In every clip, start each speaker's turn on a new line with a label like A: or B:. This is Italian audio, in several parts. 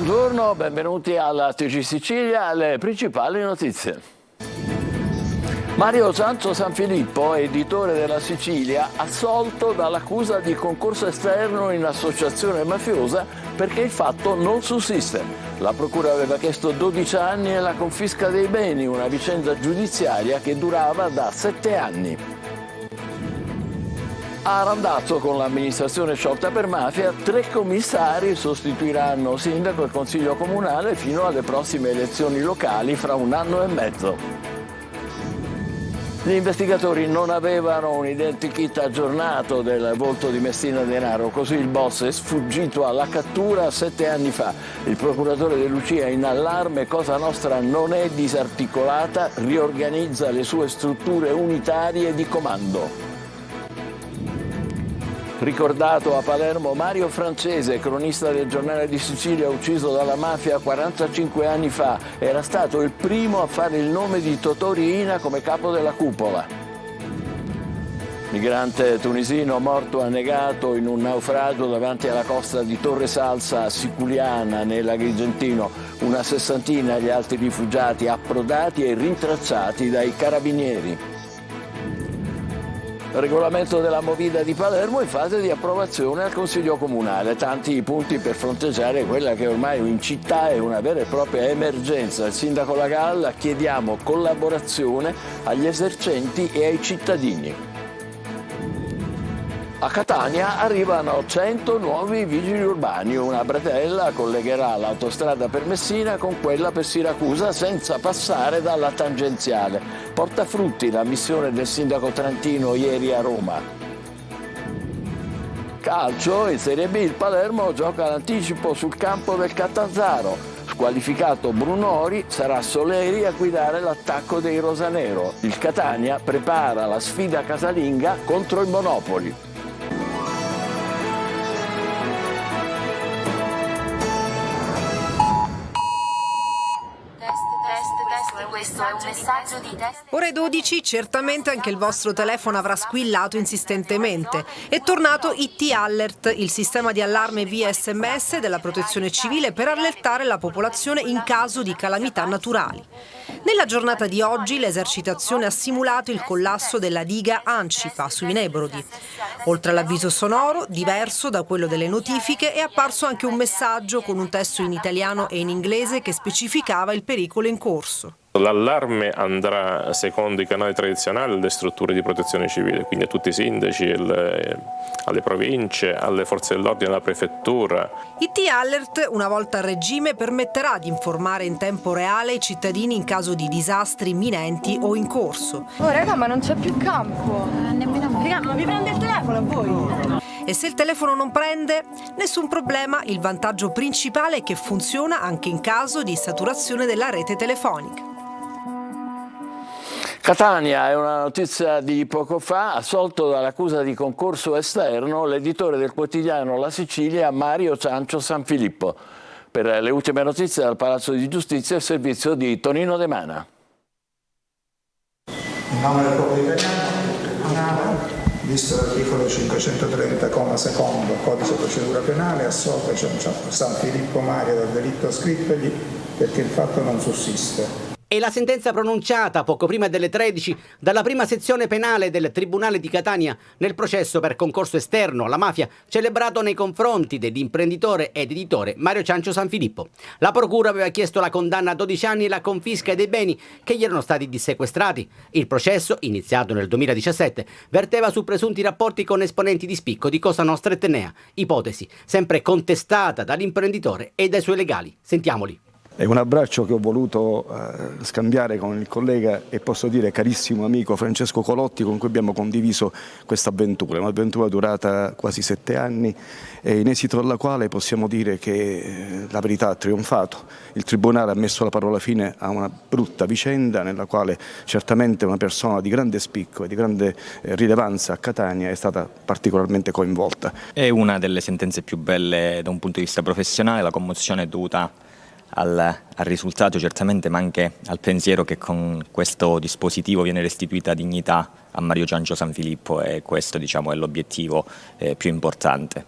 A: Buongiorno, benvenuti alla TG Sicilia, le principali notizie. Mario Ciancio Sanfilippo, editore della Sicilia, assolto dall'accusa di concorso esterno in associazione mafiosa perché il fatto non sussiste. La procura aveva chiesto 12 anni e la confisca dei beni, una vicenda giudiziaria che durava da 7 anni. A Randazzo, con l'amministrazione sciolta per mafia, 3 commissari sostituiranno sindaco e consiglio comunale fino alle prossime elezioni locali fra 1 anno e mezzo. Gli investigatori non avevano un identikit aggiornato del volto di Messina Denaro, così il boss è sfuggito alla cattura 7 anni fa. Il procuratore De Lucia, in allarme: Cosa Nostra non è disarticolata, riorganizza le sue strutture unitarie di comando. Ricordato a Palermo Mario Francese, cronista del Giornale di Sicilia, ucciso dalla mafia 45 anni fa. Era stato il primo a fare il nome di Totò Riina come capo della cupola. Migrante tunisino morto annegato in un naufragio davanti alla costa di Torre Salsa Siculiana, nell'Agrigentino. Una sessantina gli altri rifugiati approdati e rintracciati dai carabinieri. Il regolamento della Movida di Palermo in fase di approvazione al Consiglio Comunale. Tanti i punti per fronteggiare quella che ormai in città è una vera e propria emergenza. Il sindaco Lagalla: chiediamo collaborazione agli esercenti e ai cittadini. A Catania arrivano 100 nuovi vigili urbani. Una bretella collegherà l'autostrada per Messina con quella per Siracusa senza passare dalla tangenziale. Porta frutti la missione del sindaco trentino ieri a Roma. Calcio, in Serie B il Palermo gioca l'anticipo sul campo del Catanzaro. Squalificato Brunori, sarà Soleri a guidare l'attacco dei rosanero. Il Catania prepara la sfida casalinga contro il Monopoli.
B: Questo è un messaggio di test.
C: Ore 12, certamente anche il vostro telefono avrà squillato insistentemente. È tornato IT Alert, il sistema di allarme via SMS della Protezione Civile per allertare la popolazione in caso di calamità naturali. Nella giornata di oggi l'esercitazione ha simulato il collasso della diga Ancipa sui Nebrodi. Oltre all'avviso sonoro, diverso da quello delle notifiche, è apparso anche un messaggio con un testo in italiano e in inglese che specificava il pericolo in corso.
D: L'allarme andrà secondo i canali tradizionali alle strutture di protezione civile, quindi a tutti i sindaci, alle province, alle forze dell'ordine, alla prefettura.
C: IT Alert, una volta a regime, permetterà di informare in tempo reale i cittadini in caso di disastri imminenti o in corso.
E: Oh raga, ma non c'è più campo. Nemmeno a me. Ma vi prende il telefono a voi?
C: E se il telefono non prende? Nessun problema, il vantaggio principale è che funziona anche in caso di saturazione della rete telefonica.
A: Catania è una notizia di poco fa: assolto dall'accusa di concorso esterno l'editore del quotidiano La Sicilia Mario Ciancio Sanfilippo. Per le ultime notizie dal Palazzo di Giustizia, il servizio di Tonino De Mana.
F: In nome del popolo italiano, visto l'articolo 530, comma secondo, codice procedura penale, assolto Sanfilippo Mario dal delitto scrittogli perché il fatto non sussiste.
G: È la sentenza pronunciata poco prima delle 13 dalla prima sezione penale del Tribunale di Catania nel processo per concorso esterno alla mafia celebrato nei confronti dell'imprenditore ed editore Mario Ciancio Sanfilippo. La procura aveva chiesto la condanna a 12 anni e la confisca dei beni che gli erano stati dissequestrati. Il processo, iniziato nel 2017, verteva su presunti rapporti con esponenti di spicco di Cosa Nostra e Tenea, ipotesi sempre contestata dall'imprenditore e dai suoi legali. Sentiamoli.
H: È un abbraccio che ho voluto scambiare con il collega e posso dire carissimo amico Francesco Colotti, con cui abbiamo condiviso questa avventura, un'avventura durata quasi 7 anni e in esito alla quale possiamo dire che la verità ha trionfato. Il Tribunale ha messo la parola fine a una brutta vicenda nella quale certamente una persona di grande spicco e di grande rilevanza a Catania è stata particolarmente coinvolta.
I: È una delle sentenze più belle da un punto di vista professionale, la commozione è dovuta al risultato certamente, ma anche al pensiero che con questo dispositivo viene restituita dignità a Mario Ciancio Sanfilippo, e questo, diciamo, è l'obiettivo più importante.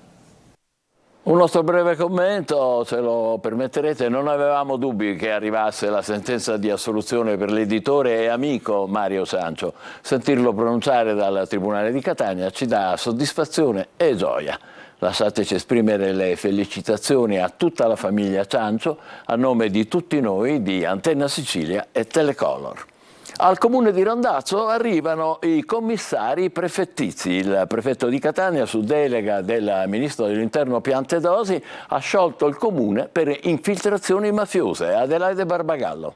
A: Un nostro breve commento, se lo permetterete. Non avevamo dubbi che arrivasse la sentenza di assoluzione per l'editore e amico Mario Ciancio. Sentirlo pronunciare dal Tribunale di Catania ci dà soddisfazione e gioia. Lasciateci esprimere le felicitazioni a tutta la famiglia Ciancio a nome di tutti noi di Antenna Sicilia e Telecolor. Al comune di Randazzo arrivano i commissari prefettizi. Il prefetto di Catania, su delega del ministro dell'Interno Piantedosi, ha sciolto il comune per infiltrazioni mafiose. Adelaide Barbagallo.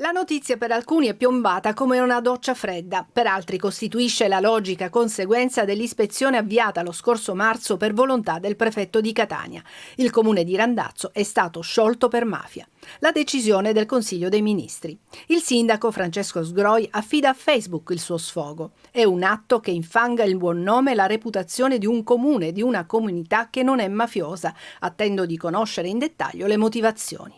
C: La notizia per alcuni è piombata come una doccia fredda, per altri costituisce la logica conseguenza dell'ispezione avviata lo scorso marzo per volontà del prefetto di Catania. Il comune di Randazzo è stato sciolto per mafia. La decisione del Consiglio dei Ministri. Il sindaco Francesco Sgroi affida a Facebook il suo sfogo. È un atto che infanga il buon nome e la reputazione di un comune, di una comunità che non è mafiosa. Attendo di conoscere in dettaglio le motivazioni.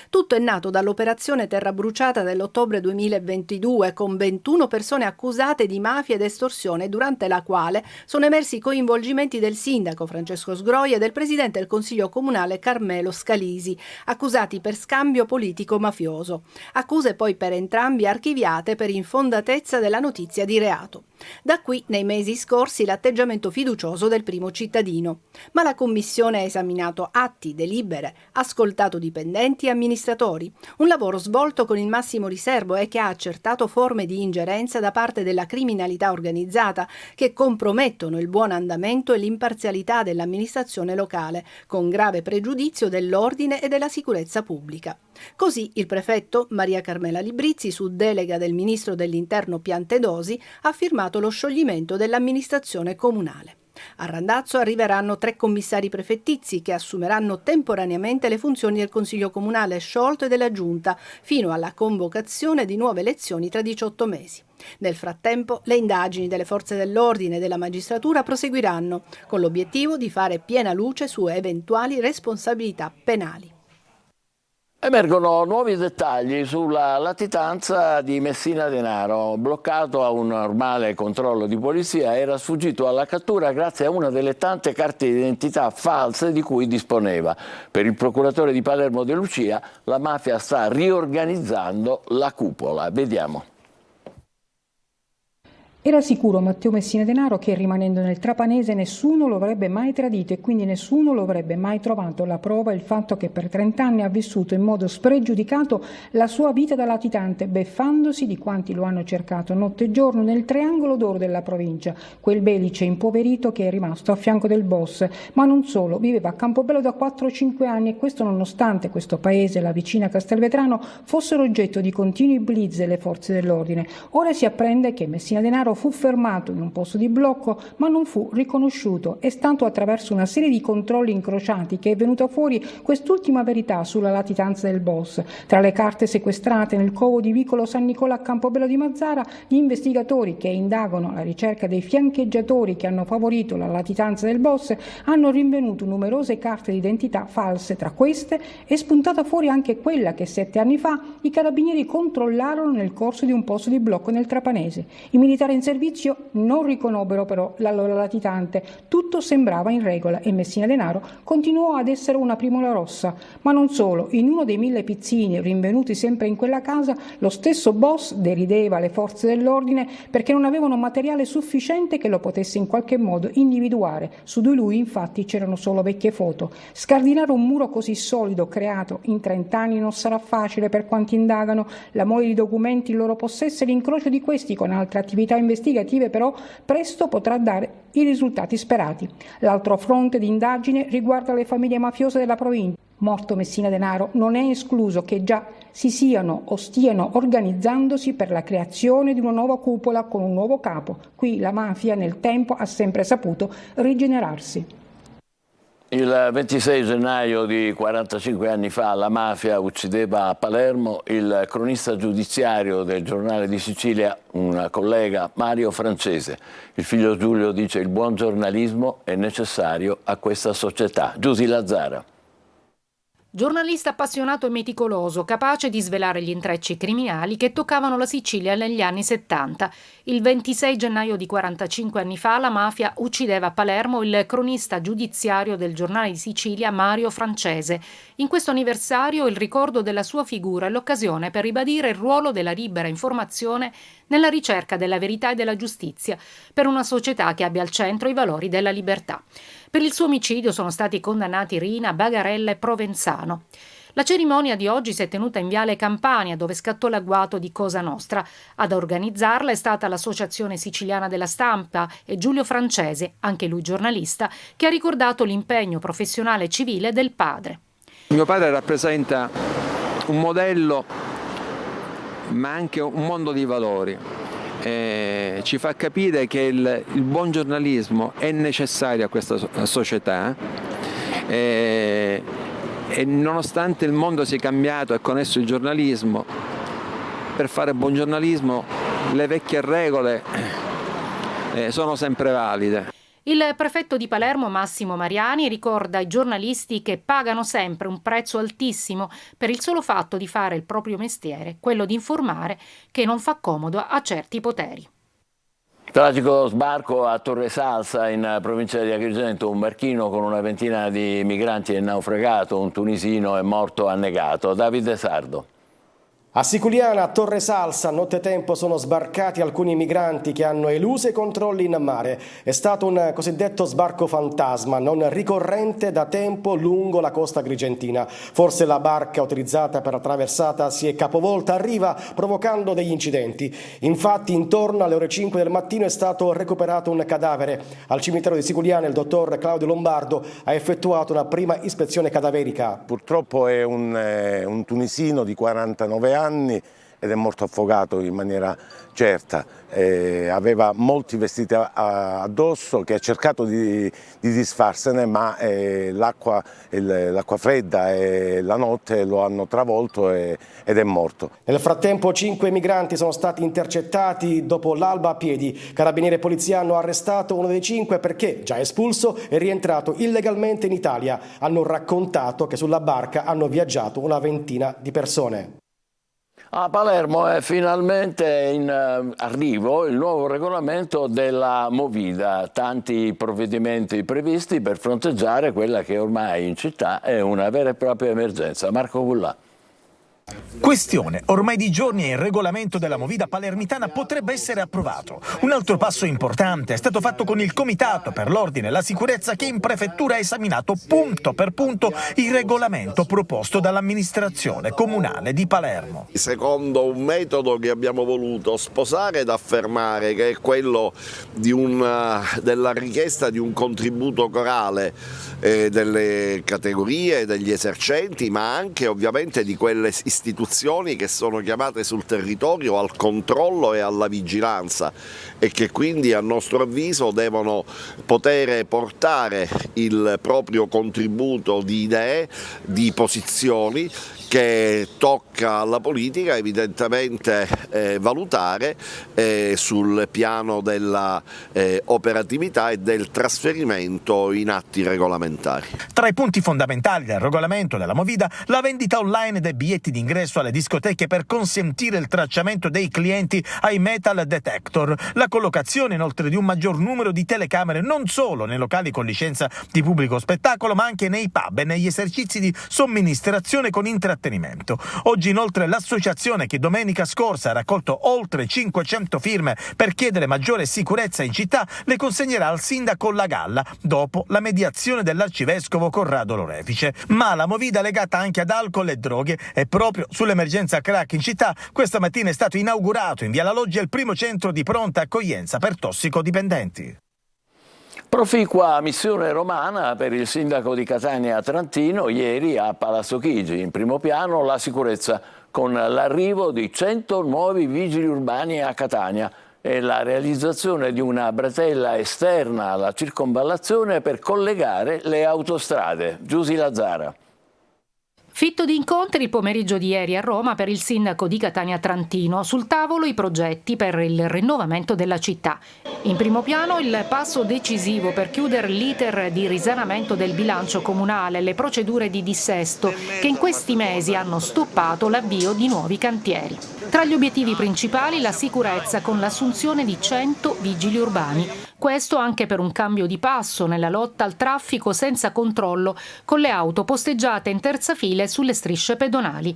C: Tutto è nato dall'operazione Terra Bruciata dell'ottobre 2022 con 21 persone accusate di mafia ed estorsione, durante la quale sono emersi coinvolgimenti del sindaco Francesco Sgroi e del presidente del Consiglio Comunale Carmelo Scalisi, accusati per scambio politico mafioso. Accuse poi per entrambi archiviate per infondatezza della notizia di reato. Da qui, nei mesi scorsi, l'atteggiamento fiducioso del primo cittadino. Ma la Commissione ha esaminato atti, delibere, ascoltato dipendenti e amministratori. Un lavoro svolto con il massimo riservo e che ha accertato forme di ingerenza da parte della criminalità organizzata che compromettono il buon andamento e l'imparzialità dell'amministrazione locale, con grave pregiudizio dell'ordine e della sicurezza pubblica. Così il prefetto Maria Carmela Librizzi, su delega del ministro dell'Interno Piantedosi, ha firmato lo scioglimento dell'amministrazione comunale. A Randazzo arriveranno 3 commissari prefettizi che assumeranno temporaneamente le funzioni del Consiglio Comunale sciolto e della Giunta fino alla convocazione di nuove elezioni tra 18 mesi. Nel frattempo, le indagini delle forze dell'ordine e della magistratura proseguiranno, con l'obiettivo di fare piena luce su eventuali responsabilità penali.
A: Emergono nuovi dettagli sulla latitanza di Messina Denaro. Bloccato a un normale controllo di polizia, era sfuggito alla cattura grazie a una delle tante carte d'identità false di cui disponeva. Per il procuratore di Palermo De Lucia, la mafia sta riorganizzando la cupola. Vediamo.
J: Era sicuro Matteo Messina Denaro che, rimanendo nel trapanese, nessuno lo avrebbe mai tradito e quindi nessuno lo avrebbe mai trovato. La prova è il fatto che per 30 anni ha vissuto in modo spregiudicato la sua vita da latitante, beffandosi di quanti lo hanno cercato notte e giorno nel triangolo d'oro della provincia, quel Belice impoverito che è rimasto a fianco del boss. Ma non solo, viveva a Campobello da 4-5 anni e questo nonostante questo paese e la vicina Castelvetrano fossero oggetto di continui blitz delle forze dell'ordine. Ora si apprende che Messina Denaro fu fermato in un posto di blocco ma non fu riconosciuto. È stato attraverso una serie di controlli incrociati che è venuta fuori quest'ultima verità sulla latitanza del boss. Tra le carte sequestrate nel covo di Vicolo San Nicola a Campobello di Mazara, gli investigatori che indagano alla ricerca dei fiancheggiatori che hanno favorito la latitanza del boss hanno rinvenuto numerose carte d'identità false. Tra queste è spuntata fuori anche quella che 7 anni fa i carabinieri controllarono nel corso di un posto di blocco nel Trapanese. I militari in servizio non riconobbero però la loro latitante. Tutto sembrava in regola e Messina Denaro continuò ad essere una primola rossa. Ma non solo, in uno dei 1000 pizzini rinvenuti sempre in quella casa, lo stesso boss derideva le forze dell'ordine perché non avevano materiale sufficiente che lo potesse in qualche modo individuare. Su di lui infatti c'erano solo vecchie foto. Scardinare un muro così solido creato in 30 anni non sarà facile per quanti indagano. La mole di documenti in loro possesso e l'incrocio di questi con altre attività investigative però presto potrà dare i risultati sperati. L'altro fronte di indagine riguarda le famiglie mafiose della provincia. Morto Messina Denaro, non è escluso che già si siano o stiano organizzandosi per la creazione di una nuova cupola con un nuovo capo. Qui la mafia nel tempo ha sempre saputo rigenerarsi.
A: Il 26 gennaio di 45 anni fa la mafia uccideva a Palermo il cronista giudiziario del Giornale di Sicilia, un collega, Mario Francese. Il figlio Giulio dice: il buon giornalismo è necessario a questa società. Giusy Lazzara.
K: Giornalista appassionato e meticoloso, capace di svelare gli intrecci criminali che toccavano la Sicilia negli anni 70. Il 26 gennaio di 45 anni fa la mafia uccideva a Palermo il cronista giudiziario del Giornale di Sicilia Mario Francese. In questo anniversario il ricordo della sua figura è l'occasione per ribadire il ruolo della libera informazione nella ricerca della verità e della giustizia per una società che abbia al centro i valori della libertà. Per il suo omicidio sono stati condannati Rina, Bagarella e Provenzano. La cerimonia di oggi si è tenuta in Viale Campania, dove scattò l'agguato di Cosa Nostra. Ad organizzarla è stata l'Associazione Siciliana della Stampa e Giulio Francese, anche lui giornalista, che ha ricordato l'impegno professionale e civile del padre.
L: Mio padre rappresenta un modello, ma anche un mondo di valori. Ci fa capire che il buon giornalismo è necessario a questa società e nonostante il mondo sia cambiato e con esso il giornalismo, per fare buon giornalismo le vecchie regole sono sempre valide.
K: Il prefetto di Palermo Massimo Mariani ricorda ai giornalisti che pagano sempre un prezzo altissimo per il solo fatto di fare il proprio mestiere, quello di informare, che non fa comodo a certi poteri.
A: Tragico sbarco a Torre Salsa in provincia di Agrigento, un barchino con una ventina di migranti è naufragato, un tunisino è morto annegato. Davide Sardo.
M: A Siculiana, a Torre Salsa, nottetempo sono sbarcati alcuni migranti che hanno eluso i controlli in mare. È stato un cosiddetto sbarco fantasma, non ricorrente da tempo lungo la costa agrigentina. Forse la barca utilizzata per la traversata si è capovolta a riva, provocando degli incidenti. Infatti, intorno alle ore 5 del mattino è stato recuperato un cadavere. Al cimitero di Siculiana il dottor Claudio Lombardo ha effettuato una prima ispezione cadaverica.
N: Purtroppo è un tunisino di 49 anni ed è morto affogato in maniera certa. Aveva molti vestiti addosso che ha cercato di disfarsene, ma l'acqua fredda e la notte lo hanno travolto ed è morto.
M: Nel frattempo 5 migranti sono stati intercettati dopo l'alba a piedi. Carabinieri e polizia hanno arrestato uno dei 5 perché, già espulso, è rientrato illegalmente in Italia. Hanno raccontato che sulla barca hanno viaggiato una ventina di persone.
A: A Palermo è finalmente in arrivo il nuovo regolamento della Movida, tanti provvedimenti previsti per fronteggiare quella che ormai in città è una vera e propria emergenza. Marco Gullà.
O: Questione. Ormai di giorni il regolamento della Movida palermitana potrebbe essere approvato. Un altro passo importante è stato fatto con il Comitato per l'Ordine e la Sicurezza che in prefettura ha esaminato punto per punto il regolamento proposto dall'amministrazione comunale di Palermo.
P: Secondo un metodo che abbiamo voluto sposare ed affermare, che è quello della richiesta di un contributo corale delle categorie, degli esercenti, ma anche ovviamente di quelle istituzioni che sono chiamate sul territorio al controllo e alla vigilanza e che quindi a nostro avviso devono poter portare il proprio contributo di idee, di posizioni che tocca alla politica evidentemente valutare sul piano della operatività e del trasferimento in atti regolamentari.
O: Tra i punti fondamentali del regolamento della Movida, la vendita online dei biglietti d'ingresso alle discoteche per consentire il tracciamento dei clienti ai metal detector, la collocazione inoltre di un maggior numero di telecamere non solo nei locali con licenza di pubblico spettacolo ma anche nei pub e negli esercizi di somministrazione con intrattenimento. Oggi inoltre l'associazione che domenica scorsa ha raccolto oltre 500 firme per chiedere maggiore sicurezza in città le consegnerà al sindaco La Galla dopo la mediazione dell'arcivescovo Corrado Lorefice. Ma la Movida legata anche ad alcol e droghe e proprio sull'emergenza crack in città questa mattina è stato inaugurato in Via La Loggia il primo centro di pronta accoglienza per tossicodipendenti.
A: Proficua missione romana per il sindaco di Catania Trantino ieri a Palazzo Chigi. In primo piano la sicurezza con l'arrivo di 100 nuovi vigili urbani a Catania e la realizzazione di una bretella esterna alla circonvallazione per collegare le autostrade. Giusy Lazzara.
K: Fitto di incontri il pomeriggio di ieri a Roma per il sindaco di Catania Trantino. Sul tavolo i progetti per il rinnovamento della città. In primo piano il passo decisivo per chiudere l'iter di risanamento del bilancio comunale, le procedure di dissesto che in questi mesi hanno stoppato l'avvio di nuovi cantieri. Tra gli obiettivi principali la sicurezza con l'assunzione di 100 vigili urbani. Questo anche per un cambio di passo nella lotta al traffico senza controllo con le auto posteggiate in terza fila sulle strisce pedonali.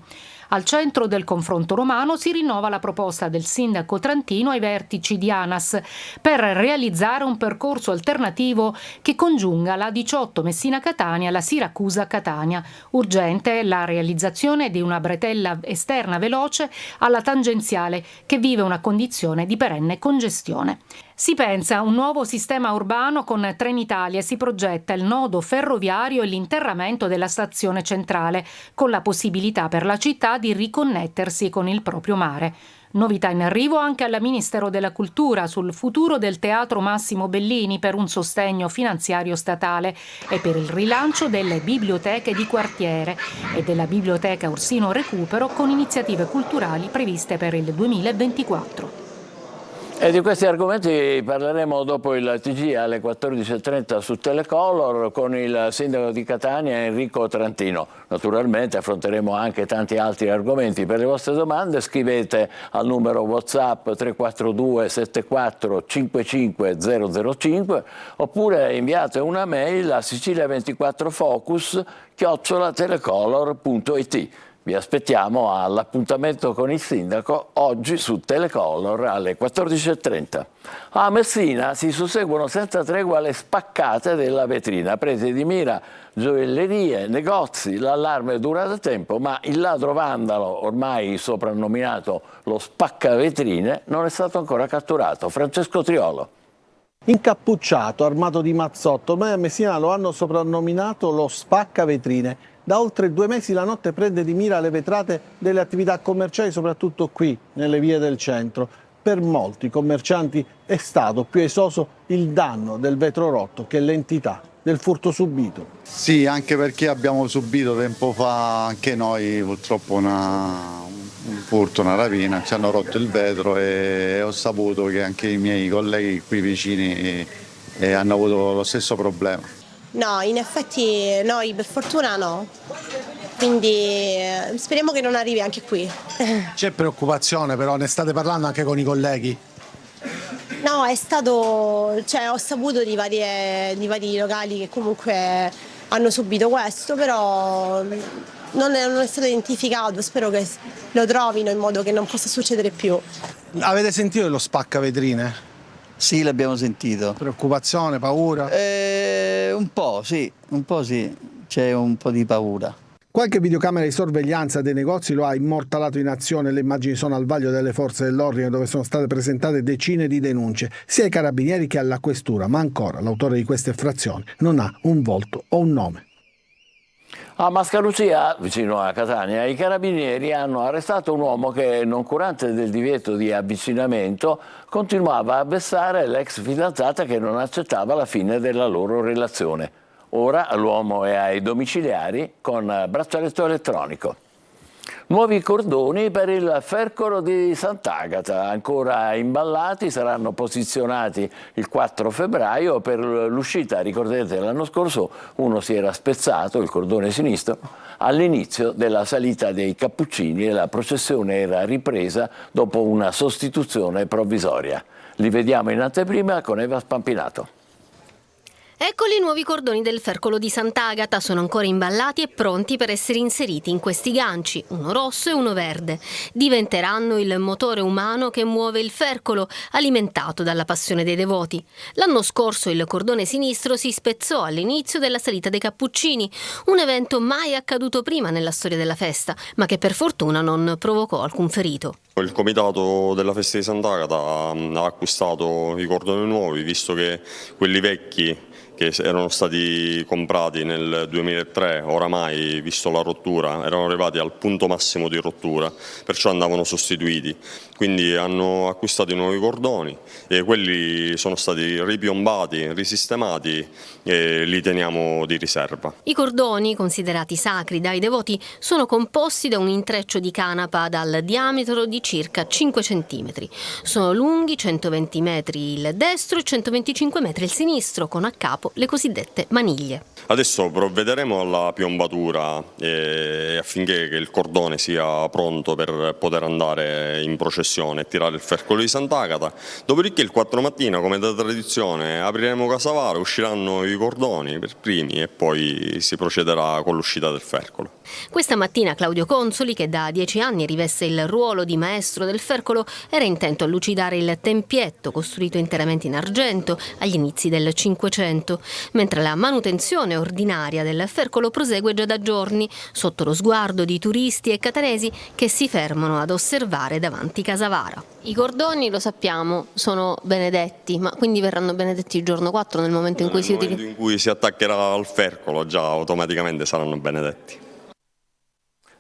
K: Al centro del confronto romano si rinnova la proposta del sindaco trantino ai vertici di ANAS per realizzare un percorso alternativo che congiunga la 18 Messina-Catania e la Siracusa-Catania. Urgente è la realizzazione di una bretella esterna veloce alla tangenziale che vive una condizione di perenne congestione. Si pensa a un nuovo sistema urbano con Trenitalia e si progetta il nodo ferroviario e l'interramento della stazione centrale, con la possibilità per la città di riconnettersi con il proprio mare. Novità in arrivo anche al Ministero della Cultura sul futuro del Teatro Massimo Bellini per un sostegno finanziario statale e per il rilancio delle biblioteche di quartiere e della Biblioteca Orsino Recupero con iniziative culturali previste per il 2024.
A: E di questi argomenti parleremo dopo il TG alle 14.30 su Telecolor con il sindaco di Catania Enrico Trantino. Naturalmente affronteremo anche tanti altri argomenti. Per le vostre domande scrivete al numero WhatsApp 342 74 55 005 oppure inviate una mail a sicilia24focus@telecolor.it. Vi aspettiamo all'appuntamento con il sindaco oggi su Telecolor alle 14.30. A Messina si susseguono senza tregua le spaccate della vetrina, prese di mira gioiellerie, negozi. L'allarme dura da tempo, ma il ladro vandalo, ormai soprannominato lo spaccavetrine, non è stato ancora catturato. Francesco Triolo.
Q: Incappucciato, armato di mazzotto, ormai a Messina lo hanno soprannominato lo spaccavetrine. Da oltre 2 mesi la notte prende di mira le vetrate delle attività commerciali, soprattutto qui, nelle vie del centro. Per molti commercianti è stato più esoso il danno del vetro rotto che l'entità del furto subito.
R: Sì, anche perché abbiamo subito tempo fa anche noi purtroppo un furto, una rapina, ci hanno rotto il vetro e ho saputo che anche i miei colleghi qui vicini hanno avuto lo stesso problema.
S: No, in effetti noi per fortuna no, quindi speriamo che non arrivi anche qui.
Q: C'è preoccupazione però, ne state parlando anche con i colleghi?
S: No, ho saputo di vari locali che comunque hanno subito questo, però non è stato identificato, spero che lo trovino in modo che non possa succedere più.
Q: Avete sentito dello spaccavetrine?
T: Sì, l'abbiamo sentito.
Q: Preoccupazione, paura?
T: Un po' sì, c'è un po' di paura.
Q: Qualche videocamera di sorveglianza dei negozi lo ha immortalato in azione. Le immagini sono al vaglio delle forze dell'ordine, dove sono state presentate decine di denunce, sia ai carabinieri che alla questura, ma ancora l'autore di queste effrazioni non ha un volto o un nome.
A: A Mascalucia, vicino a Catania, i carabinieri hanno arrestato un uomo che, noncurante del divieto di avvicinamento, continuava a vessare l'ex fidanzata che non accettava la fine della loro relazione. Ora l'uomo è ai domiciliari con braccialetto elettronico. Nuovi cordoni per il Fercolo di Sant'Agata, ancora imballati, saranno posizionati il 4 febbraio per l'uscita. Ricordate, l'anno scorso uno si era spezzato, il cordone sinistro, all'inizio della salita dei Cappuccini e la processione era ripresa dopo una sostituzione provvisoria. Li vediamo in anteprima con Eva Spampinato.
U: Eccoli i nuovi cordoni del Fercolo di Sant'Agata, sono ancora imballati e pronti per essere inseriti in questi ganci, uno rosso e uno verde. Diventeranno il motore umano che muove il Fercolo, alimentato dalla passione dei devoti. L'anno scorso il cordone sinistro si spezzò all'inizio della salita dei Cappuccini, un evento mai accaduto prima nella storia della festa, ma che per fortuna non provocò alcun ferito.
V: Il comitato della festa di Sant'Agata ha acquistato i cordoni nuovi, visto che quelli vecchi che erano stati comprati nel 2003, oramai, visto la rottura, erano arrivati al punto massimo di rottura, perciò andavano sostituiti. Quindi hanno acquistato i nuovi cordoni e quelli sono stati ripiombati, risistemati e li teniamo di riserva.
U: I cordoni, considerati sacri dai devoti, sono composti da un intreccio di canapa dal diametro di circa 5 cm. Sono lunghi 120 metri il destro e 125 metri il sinistro, con a capo le cosiddette maniglie.
V: Adesso provvederemo alla piombatura affinché il cordone sia pronto per poter andare in processione e tirare il fercolo di Sant'Agata. Dopodiché il 4 mattina, come da tradizione, apriremo Casavara, usciranno i cordoni per primi e poi si procederà con l'uscita del fercolo.
U: Questa mattina Claudio Consoli, che da 10 anni riveste il ruolo di maestro del fercolo, era intento a lucidare il tempietto costruito interamente in argento agli inizi del Cinquecento, mentre la manutenzione ordinaria del fercolo prosegue già da giorni, sotto lo sguardo di turisti e catanesi che si fermano ad osservare davanti Casavara. I cordoni, lo sappiamo, sono benedetti, ma quindi verranno benedetti il giorno 4 nel momento in cui si utilizzano?
V: Nel momento in cui si attaccherà al fercolo già automaticamente saranno benedetti.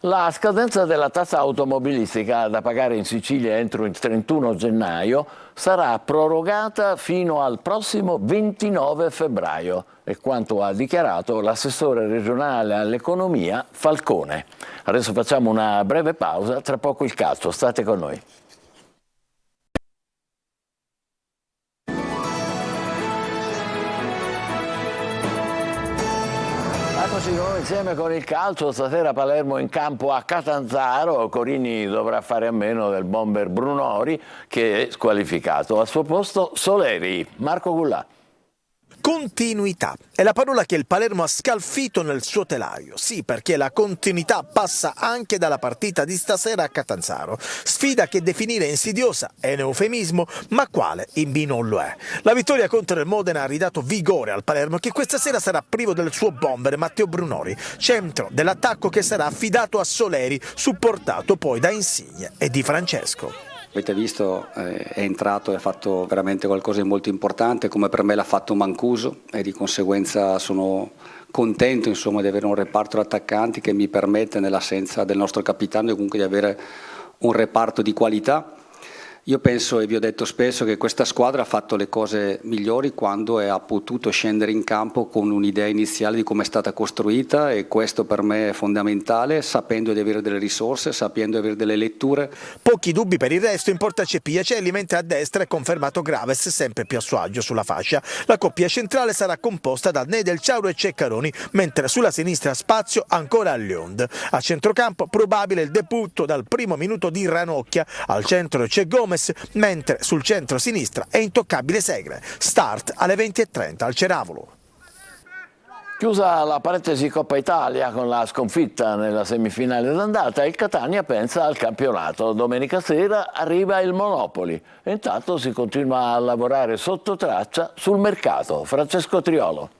A: La scadenza della tassa automobilistica da pagare in Sicilia entro il 31 gennaio sarà prorogata fino al prossimo 29 febbraio, è quanto ha dichiarato l'assessore regionale all'economia Falcone. Adesso facciamo una breve pausa, tra poco il calcio, state con noi. Eccoci noi insieme con il calcio, stasera Palermo in campo a Catanzaro, Corini dovrà fare a meno del bomber Brunori che è squalificato, al suo posto Soleri. Marco Gullà.
O: Continuità è la parola che il Palermo ha scalfito nel suo telaio, sì, perché la continuità passa anche dalla partita di stasera a Catanzaro, sfida che definire insidiosa è un eufemismo, ma quale in B non lo è. La vittoria contro il Modena ha ridato vigore al Palermo, che questa sera sarà privo del suo bomber Matteo Brunori, centro dell'attacco che sarà affidato a Soleri, supportato poi da Insigne e Di Francesco.
B: Avete visto, è entrato e ha fatto veramente qualcosa di molto importante, come per me l'ha fatto Mancuso, e di conseguenza sono contento di avere un reparto di attaccanti che mi permette, nell'assenza del nostro capitano, comunque di avere un reparto di qualità. Io penso, e vi ho detto spesso, che questa squadra ha fatto le cose migliori quando ha potuto scendere in campo con un'idea iniziale di come è stata costruita, e questo per me è fondamentale, sapendo di avere delle risorse, sapendo di avere delle letture.
O: Pochi dubbi per il resto, in porta c'è Piacelli, mentre a destra è confermato Graves, sempre più a suo agio sulla fascia. La coppia centrale sarà composta da Nedel Ciauro e Ceccaroni, mentre sulla sinistra spazio ancora a Liond. A centrocampo probabile il debutto dal primo minuto di Ranocchia, al centro c'è Gomez, mentre sul centro-sinistra è intoccabile Segre. Start alle 20:30 al Ceravolo.
A: Chiusa la parentesi Coppa Italia con la sconfitta nella semifinale d'andata, il Catania pensa al campionato. Domenica sera arriva il Monopoli e intanto si continua a lavorare sotto traccia sul mercato. Francesco Triolo.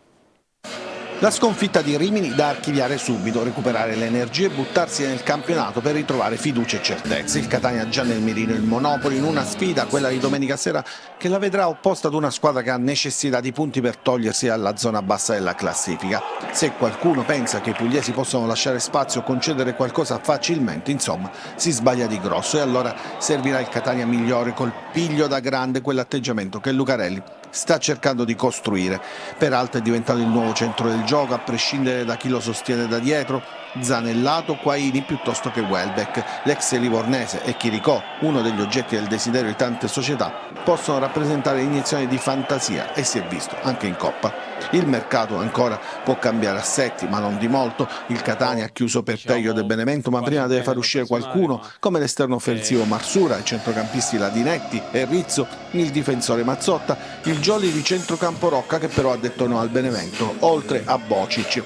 Q: La sconfitta di Rimini da archiviare subito, recuperare le energie e buttarsi nel campionato per ritrovare fiducia e certezze. Il Catania già nel mirino, il Monopoli in una sfida, quella di domenica sera, che la vedrà opposta ad una squadra che ha necessità di punti per togliersi dalla zona bassa della classifica. Se qualcuno pensa che i pugliesi possano lasciare spazio o concedere qualcosa facilmente, insomma, si sbaglia di grosso, e allora servirà il Catania migliore, col piglio da grande, quell'atteggiamento che Lucarelli sta cercando di costruire. Peraltro è diventato il nuovo centro del gioco, a prescindere da chi lo sostiene da dietro. Zanellato, Quaini piuttosto che Welbeck. L'ex livornese e Chiricò, uno degli oggetti del desiderio di tante società, possono rappresentare iniezioni di fantasia, e si è visto anche in Coppa. Il mercato ancora può cambiare assetti, ma non di molto. Il Catania ha chiuso per Teglio De Benevento, ma prima deve far uscire qualcuno, come l'esterno offensivo Marsura, i centrocampisti Ladinetti e Rizzo, il difensore Mazzotta, il jolly di centrocampo Rocca, che però ha detto no al Benevento, oltre a Bocic.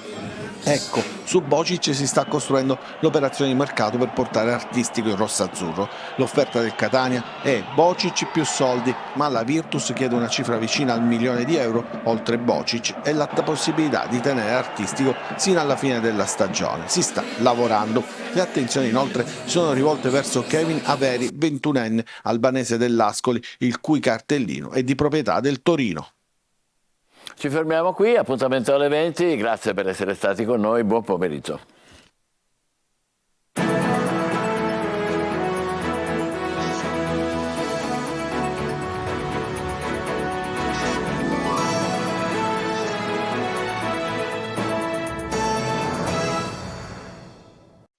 Q: Ecco, su Bocic si sta costruendo l'operazione di mercato per portare Artistico in rosso-azzurro. L'offerta del Catania è Bocic più soldi, ma la Virtus chiede una cifra vicina al €1.000.000, oltre Bocic, e la possibilità di tenere Artistico sino alla fine della stagione. Si sta lavorando. Le attenzioni inoltre sono rivolte verso Kevin Averi, 21enne, albanese dell'Ascoli, il cui cartellino è di proprietà del Torino.
A: Ci fermiamo qui, appuntamento alle 20, grazie per essere stati con noi, buon pomeriggio.